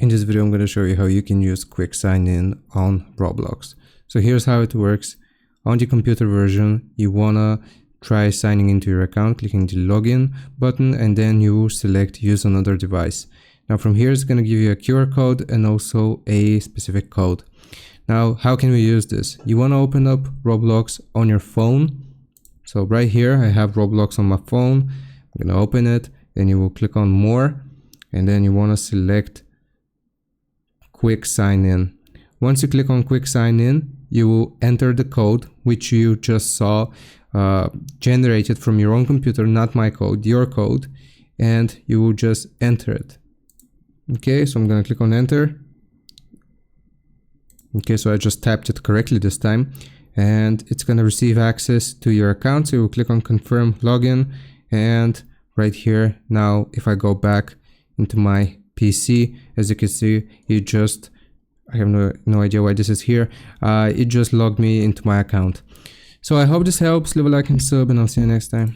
In this video, I'm going to show you how you can use quick sign in on Roblox. So here's how it works. On the computer version, you want to try signing into your account, clicking the login button, and then you select use another device. Now from here, it's going to give you a QR code and also a specific code. Now, how can we use this? You want to open up Roblox on your phone. So right here, I have Roblox on my phone. I'm going to open it, then you will click on more, and then you want to select quick sign in. Once you click on quick sign in, you will enter the code which you just saw generated from your own computer, not my code, your code, and you will just enter it. Okay, so I'm gonna click on enter. Okay, so I just tapped it correctly this time, and it's gonna receive access to your account. So you will click on confirm login, and right here now, if I go back into my PC, as you can see, I have no idea why this is here. It just logged me into my account. So I hope this helps. Leave a like and sub, and I'll see you next time.